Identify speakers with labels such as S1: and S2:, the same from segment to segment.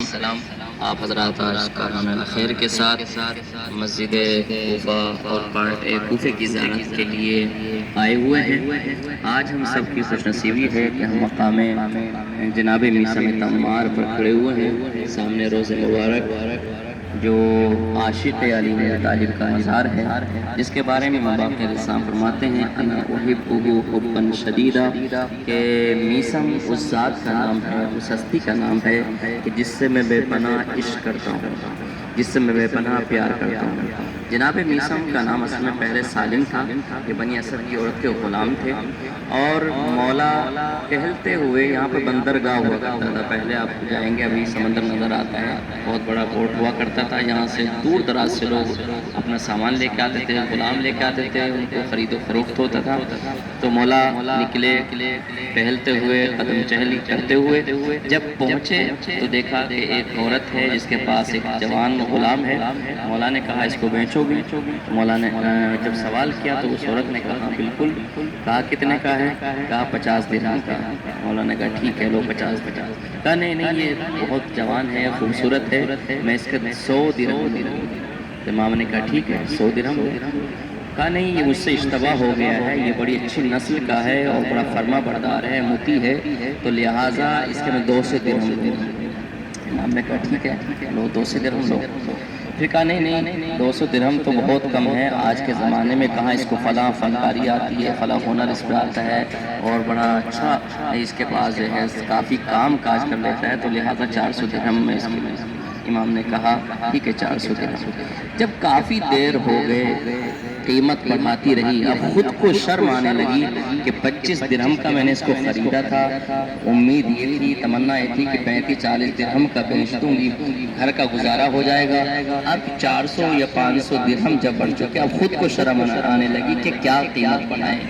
S1: السلام آپ حضرات آج کارنامہ خیر کے ساتھ مسجد کوفہ اور پارٹ اے کوفے کی زیارت کے لیے آئے ہوئے ہیں۔ آج ہم سب کی خوش نصیبی ہے کہ ہم مقام جناب میثم تمار پر کھڑے ہوئے ہیں۔ سامنے روز مبارک جو عاشق علی بن طالب کا اظہار ہے، جس کے بارے میں باقی الاسلام فرماتے ہیں انا احبہ حبا شدیدا، کہ میثم اس ذات کا نام ہے، اس ہستی کا نام ہے کہ جس سے میں بے پناہ عشق کرتا ہوں، جس سے میں بے پناہ پیار کرتا ہوں۔ جناب میثم کا نام اصل میں پہلے سالم تھا، یہ بنی اسد کی عورت کے غلام تھے، اور مولا کہلتے ہوئے یہاں پر بندرگاہ ہوا کرتا تھا۔ پہلے آپ جائیں گے ابھی سمندر نظر آتا ہے، بہت بڑا پورٹ ہوا کرتا تھا، یہاں سے دور دراز سے لوگ اپنا سامان لے کے آتے تھے، غلام لے کے آتے تھے، ان کو خرید و فروخت ہوتا تھا۔ تو مولا نکلے ٹہلتے ہوئے، قدم چہل کرتے ہوئے جب پہنچے تو دیکھا کہ ایک عورت ہے جس کے پاس ایک جوان غلام ہے۔ مولا نے کہا اس کو بیچو گی؟ مولا نے جب سوال کیا تو اس عورت نے کہا بالکل۔ کہا کتنے کا ہے؟ کہا 50 درہم کا۔ مولا نے کہا ٹھیک ہے لو 50۔ کہا نہیں یہ بہت جوان ہے، خوبصورت ہے، میں اس کا 100 درہم دوں۔ امام نے کہا ٹھیک ہے 100 درہم دو۔ کہا نہیں یہ مجھ سے اشتباہ ہو گیا ہے، یہ بڑی اچھی نسل کا ہے اور بڑا فرما بردار ہے، مطیع ہے، تو لہٰذا اس کے میں 200 درہم دوں۔ امام نے کہا ٹھیک ہے لو 200 درہم لو۔ پھر کہا نہیں 200 درہم تو بہت کم ہے، آج کے زمانے میں کہاں اس کو فلاں فنکاری آتی ہے، فلاں ہنر اس پہ آتا ہے، اور بڑا اچھا اس کے پاس جو ہے کافی کام کاج کر لیتا ہے، تو لہٰذا 400 درہم میں اس کے میں۔ امام نے کہا ٹھیک ہے 400 درہم۔ جب کافی دیر ہو گئے قیمت بڑھاتی رہی، اب خود کو شرم آنے لگی کہ 25 درہم کا میں نے اس کو خریدا تھا، امید یہ تھی، تمنا یہ تھی کہ 35-40 درہم کا بیچ دوں گی، گھر کا گزارا ہو جائے گا۔ اب 400 یا 500 درہم جب بڑھ چکے، اب خود کو شرم آنے لگی کہ کیا قیمت بڑھائیں،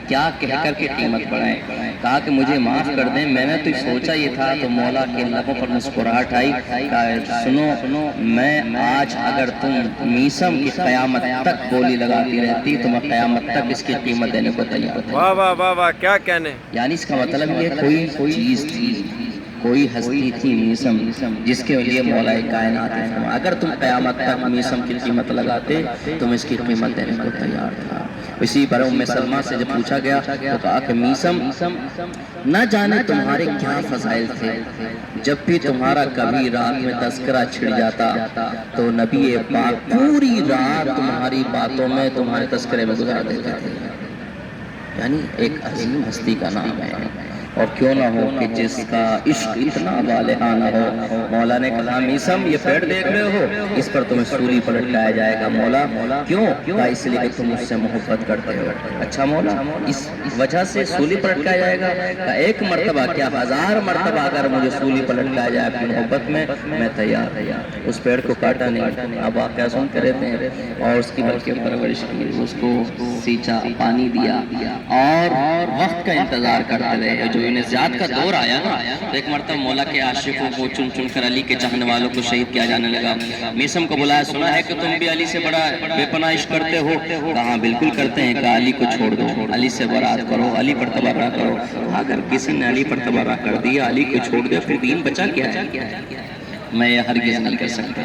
S1: کیا کہہ کر کے قیمت بڑھائیں۔ کہا کہ مجھے معاف کر دیں، میں نے تو سوچا یہ تھا۔ تو مولا کے لبوں پر مسکراہٹ آئی، کہا سنو میں آج اگر تم میثم کی قیامت تک بولی لگاتی رہتی تو میں قیامت تک اس کی قیمت دینے کو تیار تھا۔
S2: واہ واہ واہ واہ کیا کہنے،
S1: یعنی اس کا مطلب یہ کوئی چیز تھی، کوئی ہستی تھی میثم جس کے لیے مولا کائنات نے فرمایا اگر تم قیامت تک میثم کی قیمت لگاتے تو میں اس کی قیمت دینے کو تیار تھا۔ اسی پر ام سلمہ سے جب پوچھا گیا تو کہا کہ میثم نہ جانے تمہارے کیا فضائل تھے، جب بھی تمہارا کبھی رات میں تذکرہ چھڑ جاتا تو نبی پاک پوری رات تمہاری باتوں میں، تمہارے تذکرے میں گزار دیتے تھے۔ یعنی ایک عظیم ہستی کا نام ہے، اور کیوں نہ ہو کہ جس کا عشق اتنا بالغ نہ ہو۔ مولا نے کہا میثم یہ پیڑ دیکھ رہے ہو، اس پر تمہیں سولی پر لٹکایا جائے گا۔ مولا کیوں؟ کہا اس لیے کہ تم مجھ سے محبت کرتے ہو۔ اچھا مولا اس وجہ سے سولی پر لٹکایا جائے گا؟ کہا ایک مرتبہ کیا 1000 مرتبہ اگر مجھے سولی پر لٹکایا جائے اپنی محبت میں تیار۔ اس پیڑ کو کاٹا نہیں، اب آپ کیا سنتے رہتے ہیں، اور اس کی بلکہ پرورش کی، اس کو سینچا، پانی دیا، اور وقت کا انتظار کرتے رہے۔ جو انزیاد کا دور آیا نا تو ایک مرتبہ مولا کے عاشقوں کو چن چن کر علی کے چاہنے والوں کو شہید کیا جانے لگا۔ میثم کو بلایا، سنا ہے کہ تم بھی علی سے بڑا بے پناہ عشق کرتے ہو؟ کہا بالکل کرتے ہیں۔ کہا علی کو چھوڑ دو، علی سے برات کرو، علی پر تبرہ کرو۔ اگر کسی نے علی پر تبرہ کر دیا، علی کو چھوڑ دیا، پھر دین بچا کیا ہے؟ میں یہ ہرگز نہیں کر سکتا۔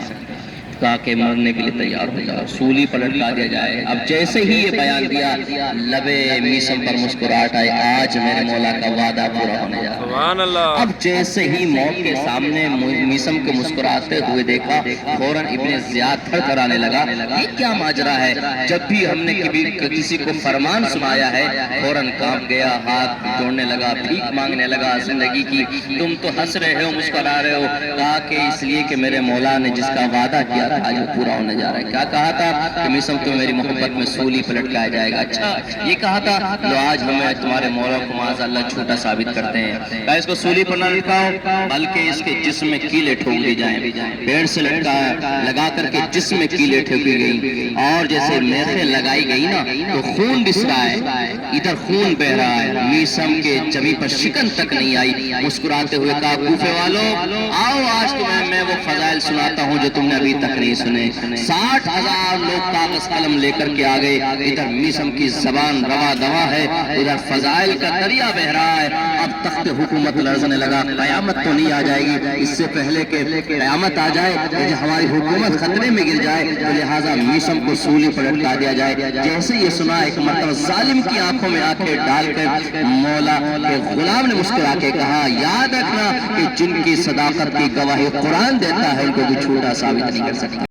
S1: کہا کہ مرنے کے لیے تیار ہو جاؤ، سولی پر لٹکا دیا جائے۔ اب جیسے ہی یہ بیان دیا، لبے میثم پر مسکراہٹ آئی، آج میرے مولا کا وعدہ پورا ہونے جا رہا ہے۔
S2: سبحان اللہ۔
S1: اب جیسے ہی موت کے سامنے میثم کو مسکراتے ہوئے دیکھا، فوراً ابن زیاد تھر تھر آنے لگا، یہ کیا ماجرا ہے؟ جب بھی ہم نے کسی کو فرمان سنایا ہے فوراً کانپ گیا، ہاتھ جوڑنے لگا، بھیک مانگنے لگا زندگی کی۔ تم تو ہنس رہے ہو، مسکرا رہے ہو۔ کہا کہ اس لیے کہ میرے مولا نے جس کا وعدہ کیا آج وہ پورا ہونے جا رہا ہے۔ کیا کہا تھا کہ میثم کو میری محبت میں سولی پر لٹکایا جائے گا؟ اچھا یہ کہا تھا، لو آج ہمیں تمہارے مولا کو معاذ اللہ جھوٹا ثابت کرتے ہیں۔ کہا اس کو سولی پر نہ لٹکاؤ بلکہ اس کے جسم میں کیلیں ٹھوک دی جائیں۔ پیڑ سے لگا کر کے جسم میں کیلیں ٹھوکی گئی، اور جیسے میخیں لگائی گئی نا تو خون بس رہا ہے، ادھر خون بہ رہا ہے۔ میثم کے جبیں پر شکن تک نہیں آئی، مسکراتے ہوئے کہا کوفے والوں آؤ آج تمہیں میں
S2: وہ فضائل سناتا ہوں جو تم نے ابھی تک نہیں سنے. 60,000 لوگ کاغذ قلم لے کر کے آگئے. ادھر میسم کی زبان روا دوا ہے, ادھر فضائل کا دریا بہ رہا ہے. اب تخت حکومت لرزنے لگا. قیامت تو نہیں آ جائے گی, اس سے پہلے کہ قیامت آ جائے, ہماری حکومت خطرے میں گر جائے, تو لہٰذا میسم کو سولی پر لٹکا دیا جائے. جیسے یہ سنا, ایک مرتبہ ظالم کی آنکھوں میں آنکھیں ڈال کر مولا کے غلام نے مسکرا کے کہا, یاد رکھنا کہ جن کی صداقت کی گواہی قرآن دیتا ہے ان کو کوئی چھوٹا ثابت نہیں کر سکتا.